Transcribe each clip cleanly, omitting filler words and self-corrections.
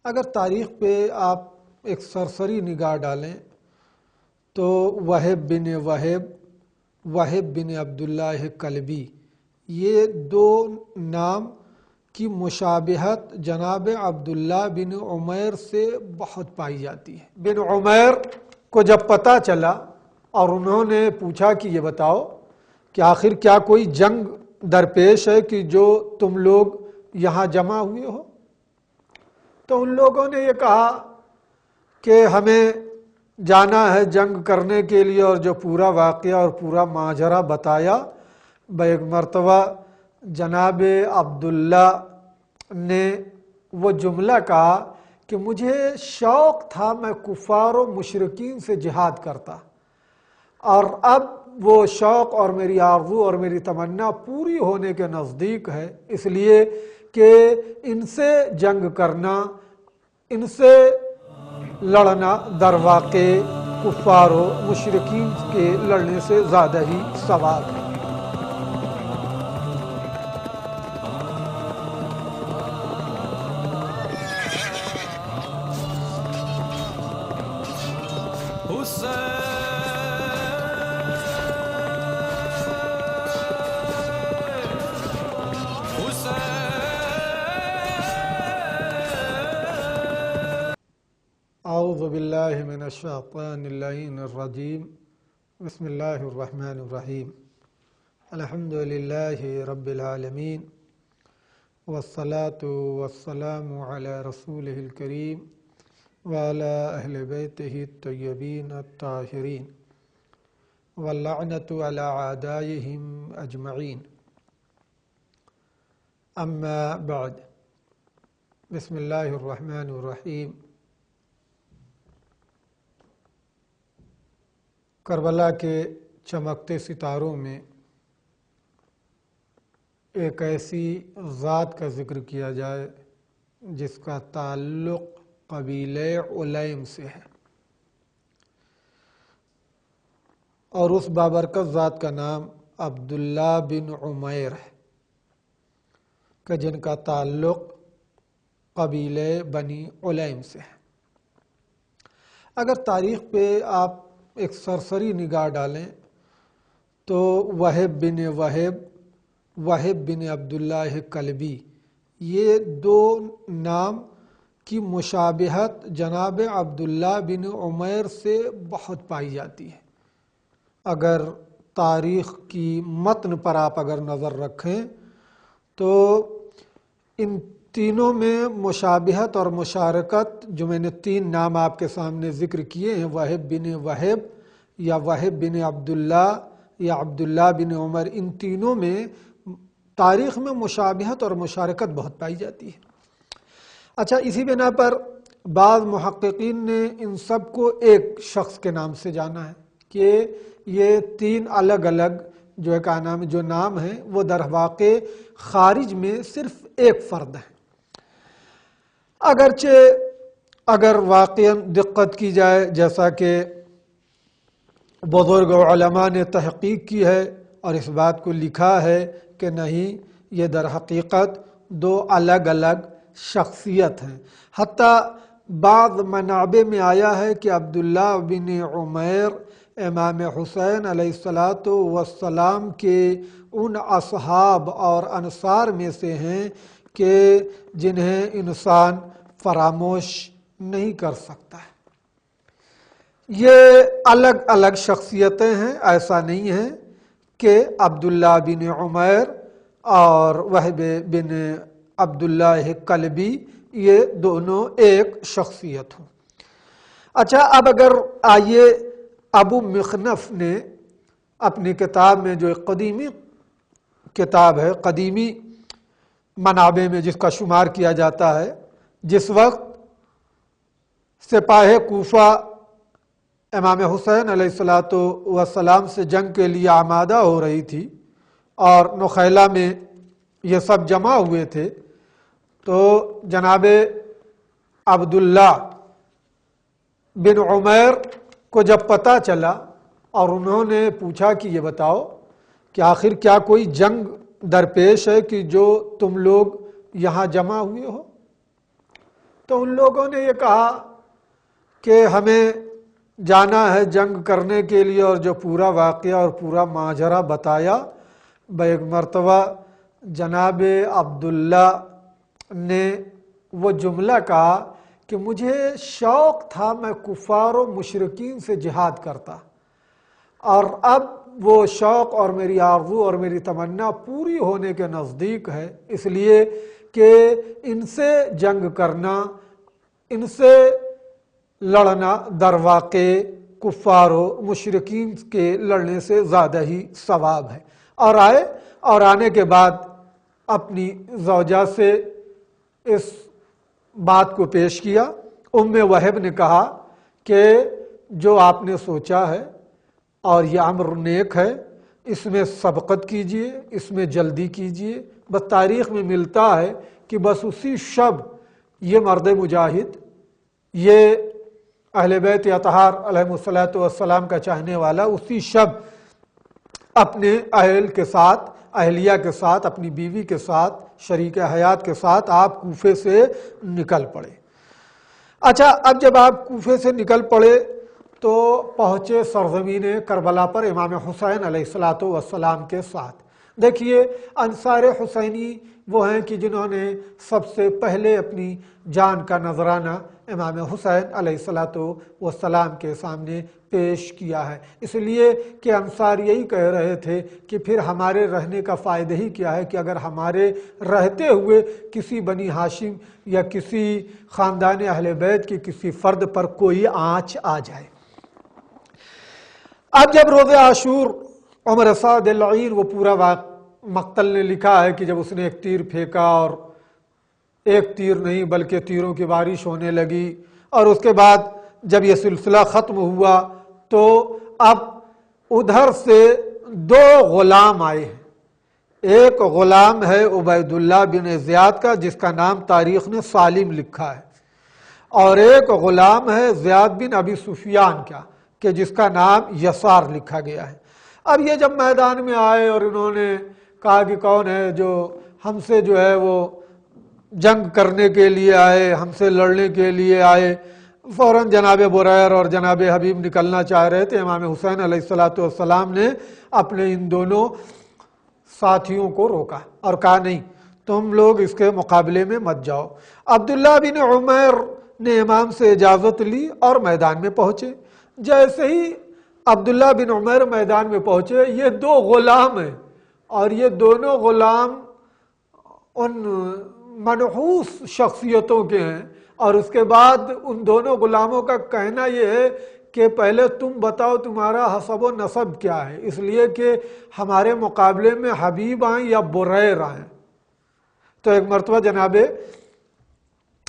اگر تاریخ پہ آپ ایک سرسری نگاہ ڈالیں تو وہب بن عبداللہ کلبی، یہ دو نام کی مشابہت جناب عبداللہ بن عمیر سے بہت پائی جاتی ہے۔ بن عمیر کو جب پتہ چلا اور انہوں نے پوچھا کہ یہ بتاؤ کہ آخر کیا کوئی جنگ درپیش ہے کہ جو تم لوگ یہاں جمع ہوئے ہو، تو ان لوگوں نے یہ کہا کہ ہمیں جانا ہے جنگ کرنے کے لیے، اور جو پورا واقعہ اور پورا ماجرا بتایا۔ ایک مرتبہ جناب عبداللہ نے وہ جملہ کہا کہ مجھے شوق تھا میں کفار و مشرکین سے جہاد کرتا، اور اب وہ شوق اور میری آرزو اور میری تمنا پوری ہونے کے نزدیک ہے، اس لیے کہ ان سے جنگ کرنا، ان سے لڑنا در واقع کفار و مشرکین کے لڑنے سے زیادہ ہی ثواب ہے۔ اعوذ باللہ من الشیطان اللعین الرجیم، بسم اللہ الرحمن الرحیم، الحمد للہ رب العالمین، والصلاة والسلام علی رسولہ الکریم وعلی اہل بیتہ الطیبین الطاہرین واللعنۃ علی اعدائہم اجمعین، اما بعد، بسم اللہ الرحمن الرحیم۔ کربلا کے چمکتے ستاروں میں ایک ایسی ذات کا ذکر کیا جائے جس کا تعلق قبیلہ علیم سے ہے، اور اس بابرکت ذات کا نام عبداللہ بن عمیر ہے کہ جن کا تعلق قبیلہ بنی علیم سے ہے۔ اگر تاریخ پہ آپ ایک سرسری نگاہ ڈالیں تو وہب بن عبداللہ کلبی، یہ دو نام کی مشابہت جناب عبداللہ بن عمیر سے بہت پائی جاتی ہے۔ اگر تاریخ کی متن پر آپ اگر نظر رکھیں تو ان تینوں میں مشابہت اور مشارکت، جو میں نے تین نام آپ کے سامنے ذکر کیے ہیں، وہب یا وہب بن عبداللہ یا عبداللہ بن عمر، ان تینوں میں تاریخ میں مشابہت اور مشارکت بہت پائی جاتی ہے۔ اچھا، اسی بنا پر بعض محققین نے ان سب کو ایک شخص کے نام سے جانا ہے کہ یہ تین الگ الگ جو نام ہیں وہ در واقع خارج میں صرف ایک فرد ہیں۔ اگرچہ اگر واقعاً دقت کی جائے، جیسا کہ بزرگ علماء نے تحقیق کی ہے اور اس بات کو لکھا ہے کہ نہیں، یہ در حقیقت دو الگ الگ شخصیت ہیں۔ حتیٰ بعض منابع میں آیا ہے کہ عبداللہ بن عمیر امام حسین علیہ السلام کے ان اصحاب اور انصار میں سے ہیں کہ جنہیں انسان فراموش نہیں کر سکتا ہے۔ یہ الگ الگ شخصیتیں ہیں، ایسا نہیں ہے کہ عبداللہ بن عمیر اور وہب بن عبداللہ کلبی یہ دونوں ایک شخصیت ہوں۔ اچھا، اب اگر آئیے، ابو مخنف نے اپنی کتاب میں، جو ایک قدیمی کتاب ہے، قدیمی منابع میں جس کا شمار کیا جاتا ہے، جس وقت سپاہ کوفہ امام حسین علیہ السلام سے جنگ کے لیے آمادہ ہو رہی تھی اور نخیلہ میں یہ سب جمع ہوئے تھے، تو جناب عبداللہ بن عمیر کو جب پتہ چلا اور انہوں نے پوچھا کہ یہ بتاؤ کہ آخر کیا کوئی جنگ درپیش ہے کہ جو تم لوگ یہاں جمع ہوئے ہو، تو ان لوگوں نے یہ کہا کہ ہمیں جانا ہے جنگ کرنے کے لیے، اور جو پورا واقعہ اور پورا ماجرا بتایا، ایک مرتبہ جناب عبداللہ نے وہ جملہ کہا کہ مجھے شوق تھا میں کفار و مشرکین سے جہاد کرتا، اور اب وہ شوق اور میری آرزو اور میری تمنا پوری ہونے کے نزدیک ہے، اس لیے کہ ان سے جنگ کرنا، ان سے لڑنا در واقع کفار و مشرکین کے لڑنے سے زیادہ ہی ثواب ہے۔ اور آئے، اور آنے کے بعد اپنی زوجہ سے اس بات کو پیش کیا۔ وہب نے کہا کہ جو آپ نے سوچا ہے اور یہ امر نیک ہے، اس میں سبقت کیجئے، اس میں جلدی کیجئے۔ بس تاریخ میں ملتا ہے کہ بس اسی شب یہ مرد مجاہد، یہ اہل بیت اطہار علیہ الصلوۃ والسلام کا چاہنے والا، اسی شب اپنے اہل کے ساتھ، اہلیہ کے ساتھ، اپنی بیوی کے ساتھ، شریک حیات کے ساتھ آپ کوفے سے نکل پڑے۔ اچھا، اب جب آپ کوفے سے نکل پڑے تو پہنچے سرزمین کربلا پر امام حسین علیہ الصلوۃ والسلام کے ساتھ۔ دیکھیے، انصار حسینی وہ ہیں کہ جنہوں نے سب سے پہلے اپنی جان کا نذرانہ امام حسین علیہ الصلوۃ والسلام کے سامنے پیش کیا ہے، اس لیے کہ انصار یہی کہہ رہے تھے کہ پھر ہمارے رہنے کا فائدہ ہی کیا ہے کہ اگر ہمارے رہتے ہوئے کسی بنی ہاشم یا کسی خاندان اہل بیت کے کسی فرد پر کوئی آنچ آ جائے۔ اب جب روز عاشور، عمر سعد اللعین، وہ پورا مقتل نے لکھا ہے کہ جب اس نے ایک تیر پھینکا اور ایک تیر نہیں بلکہ تیروں کی بارش ہونے لگی، اور اس کے بعد جب یہ سلسلہ ختم ہوا تو اب ادھر سے دو غلام آئے ہیں۔ ایک غلام ہے عبید اللہ بن زیاد کا، جس کا نام تاریخ نے سالم لکھا ہے، اور ایک غلام ہے زیاد بن ابی سفیان کا کہ جس کا نام یسار لکھا گیا ہے۔ اب یہ جب میدان میں آئے اور انہوں نے کہا کہ کون ہے جو ہم سے جو ہے وہ جنگ کرنے کے لیے آئے، ہم سے لڑنے کے لیے آئے، فوراً جناب بریر اور جناب حبیب نکلنا چاہ رہے تھے۔ امام حسین علیہ الصلوۃ والسلام نے اپنے ان دونوں ساتھیوں کو روکا اور کہا نہیں، تم لوگ اس کے مقابلے میں مت جاؤ۔ عبداللہ بن عمیر نے امام سے اجازت لی اور میدان میں پہنچے۔ جیسے ہی عبداللہ بن عمیر میدان میں پہنچے، یہ دو غلام ہیں، اور یہ دونوں غلام ان منحوس شخصیتوں کے ہیں، اور اس کے بعد ان دونوں غلاموں کا کہنا یہ ہے کہ پہلے تم بتاؤ تمہارا حسب و نسب کیا ہے، اس لیے کہ ہمارے مقابلے میں حبیب آئیں یا بریر آئیں۔ تو ایک مرتبہ جناب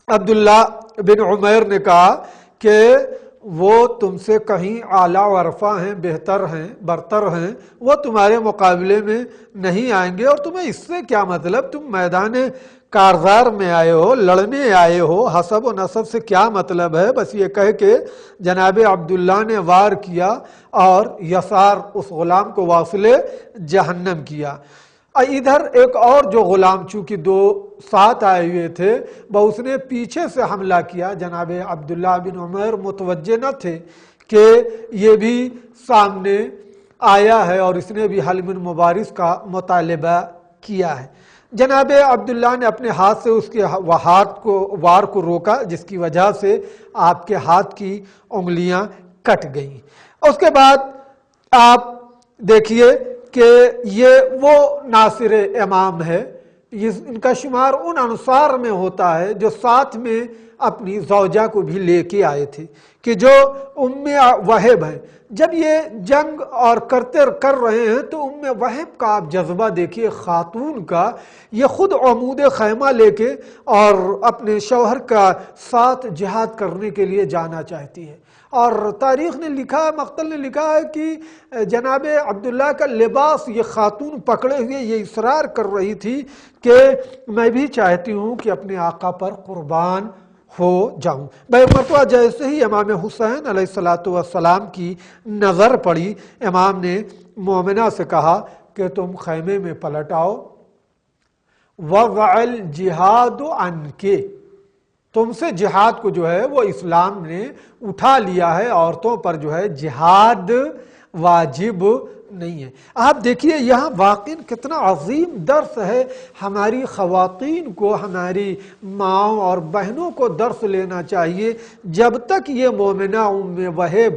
عبداللہ بن عمیر نے کہا کہ وہ تم سے کہیں اعلیٰ و ارفع ہیں، بہتر ہیں، برتر ہیں، وہ تمہارے مقابلے میں نہیں آئیں گے، اور تمہیں اس سے کیا مطلب، تم میدان کارزار میں آئے ہو، لڑنے آئے ہو، حسب و نسب سے کیا مطلب ہے۔ بس یہ کہہ کے جناب عبداللہ نے وار کیا اور یسار اس غلام کو واصل جہنم کیا۔ ادھر ایک اور جو غلام چونکہ دو ساتھ آئے ہوئے تھے، وہ اس نے پیچھے سے حملہ کیا۔ جناب عبداللہ بن عمر متوجہ نہ تھے کہ یہ بھی سامنے آیا ہے اور اس نے بھی حل من مبارز کا مطالبہ کیا ہے۔ جناب عبداللہ نے اپنے ہاتھ سے اس کے وار کو روکا، جس کی وجہ سے آپ کے ہاتھ کی انگلیاں کٹ گئیں۔ اس کے بعد آپ دیکھیے کہ یہ وہ ناصر امام ہے، ان کا شمار ان انصار میں ہوتا ہے جو ساتھ میں اپنی زوجہ کو بھی لے کے آئے تھے، کہ جو وہب ہیں۔ جب یہ جنگ اور کر رہے ہیں تو وہب کا آپ جذبہ دیکھیے، خاتون کا، یہ خود عمود خیمہ لے کے اور اپنے شوہر کا ساتھ جہاد کرنے کے لیے جانا چاہتی ہے۔ اور تاریخ نے لکھا، مقتل نے لکھا ہے کہ جناب عبداللہ کا لباس یہ خاتون پکڑے ہوئے یہ اصرار کر رہی تھی کہ میں بھی چاہتی ہوں کہ اپنے آقا پر قربان ہو جاؤں۔ مرتبہ جیسے ہی امام حسین علیہ الصلوۃ والسلام کی نظر پڑی، امام نے مومنہ سے کہا کہ تم خیمے میں پلٹ آؤ، وَضَعَ الْجِهَادُ عَنْكِ، تم سے جہاد کو جو ہے وہ اسلام نے اٹھا لیا ہے، عورتوں پر جو ہے جہاد واجب نہیں ہے۔ آپ دیکھیے یہاں واقعی کتنا عظیم درس ہے، ہماری خواتین کو، ہماری ماؤں اور بہنوں کو درس لینا چاہیے۔ جب تک یہ مومنہ ام وہب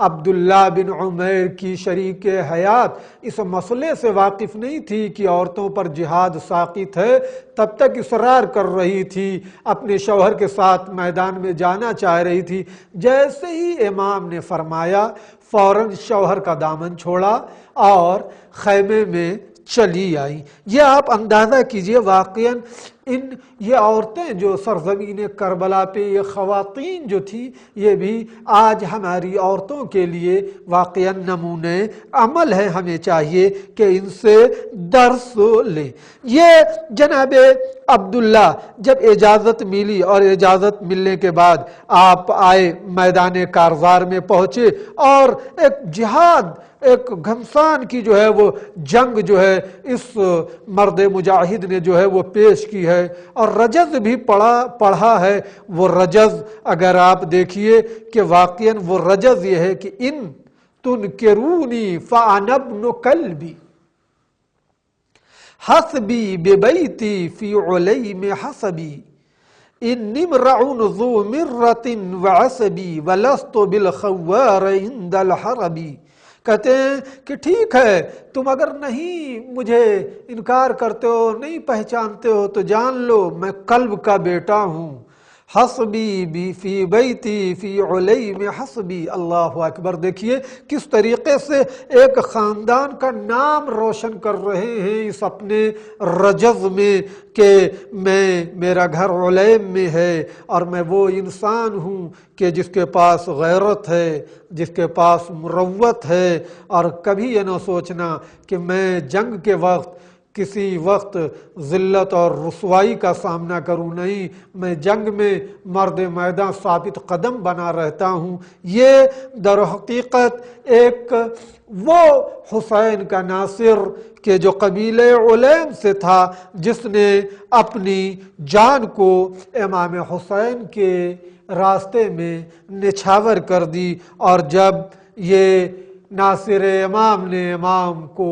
عبداللہ بن عمیر کی شریک حیات اس مسئلے سے واقف نہیں تھی کہ عورتوں پر جہاد ساقط ہے، تب تک اصرار کر رہی تھی، اپنے شوہر کے ساتھ میدان میں جانا چاہ رہی تھی۔ جیسے ہی امام نے فرمایا فوراً شوہر کا دامن چھوڑا اور خیمے میں چلی آئی۔ یہ آپ اندازہ کیجئے واقعاً یہ عورتیں جو سرزمین کربلا پہ یہ خواتین جو تھی، یہ بھی آج ہماری عورتوں کے لیے واقعاً نمونے عمل ہے۔ ہمیں چاہیے کہ ان سے درس لیں۔ یہ جناب عبداللہ جب اجازت ملی اور اجازت ملنے کے بعد آپ آئے، میدان کارزار میں پہنچے اور ایک جہاد، ایک گھمسان کی جو ہے وہ جنگ جو ہے اس مرد مجاہد نے جو ہے وہ پیش کی ہے، اور رجز بھی پڑھا ہے۔ وہ رجز اگر آپ دیکھیے کہ واقعاً وہ رجز یہ ہے کہ ان تنکرونی فانا ابن کلبی حسبی ببیتی فی علیم حسبی انی امرؤ ذو مرۃ وعصبی ولست بالخوار عند الحربی۔ کہتے ہیں کہ ٹھیک ہے، تم اگر نہیں مجھے انکار کرتے ہو، نہیں پہچانتے ہو تو جان لو میں کلب کا بیٹا ہوں۔ حسبی بی فی بیتی فی علیم حسبی۔ اللہ اکبر! دیکھیے کس طریقے سے ایک خاندان کا نام روشن کر رہے ہیں اس اپنے رجز میں کہ میرا گھر علیم میں ہے اور میں وہ انسان ہوں کہ جس کے پاس غیرت ہے، جس کے پاس مروت ہے، اور کبھی یہ نہ سوچنا کہ میں جنگ کے وقت کسی وقت ذلت اور رسوائی کا سامنا کروں، نہیں، میں جنگ میں مرد میدان ثابت قدم بنا رہتا ہوں۔ یہ در حقیقت ایک وہ حسین کا ناصر کہ جو قبیلہ علیم سے تھا، جس نے اپنی جان کو امام حسین کے راستے میں نچھاور کر دی، اور جب یہ ناصر امام نے امام کو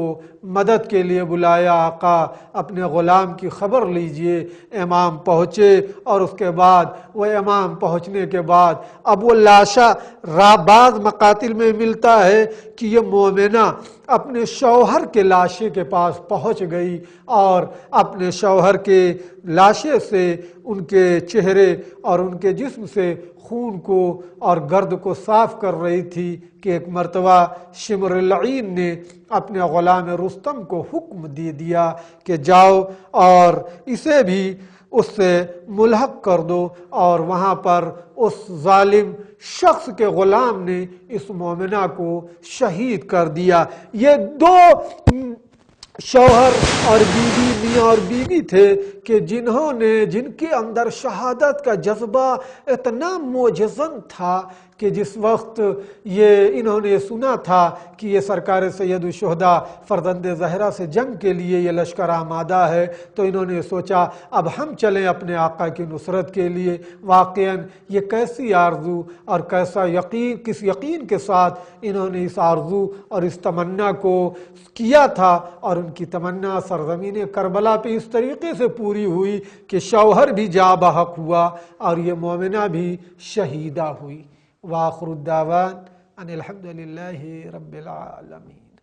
مدد کے لیے بلایا، آقا اپنے غلام کی خبر لیجئے، امام پہنچے، اور اس کے بعد وہ امام پہنچنے کے بعد اب وہ لاشا بعض مقاتل میں ملتا ہے کہ یہ مومنہ اپنے شوہر کے لاشے کے پاس پہنچ گئی اور اپنے شوہر کے لاشے سے ان کے چہرے اور ان کے جسم سے خون کو اور گرد کو صاف کر رہی تھی کہ ایک مرتبہ شمر العین نے اپنے غلام رستم کو حکم دے دیا کہ جاؤ اور اسے بھی اس سے ملحق کر دو، اور وہاں پر اس ظالم شخص کے غلام نے اس مومنہ کو شہید کر دیا۔ یہ دو شوہر اور بیوی، میاں اور بیوی تھے کہ جن کے اندر شہادت کا جذبہ اتنا معجزن تھا کہ جس وقت انہوں نے سنا تھا کہ یہ سرکار سید الشہداء فرزند زہرا سے جنگ کے لیے یہ لشکر آمادہ ہے، تو انہوں نے سوچا اب ہم چلیں اپنے آقا کی نصرت کے لیے۔ واقعاً یہ کیسی آرزو اور کیسا یقین، کس یقین کے ساتھ انہوں نے اس آرزو اور اس تمنا کو کیا تھا، اور ان کی تمنا سرزمین کربلا پہ اس طریقے سے پوری ہوئی کہ شوہر بھی جاں بحق ہوا اور یہ مومنہ بھی شہیدہ ہوئی۔ وآخر الدعوان ان الحمد للہ رب العالمین۔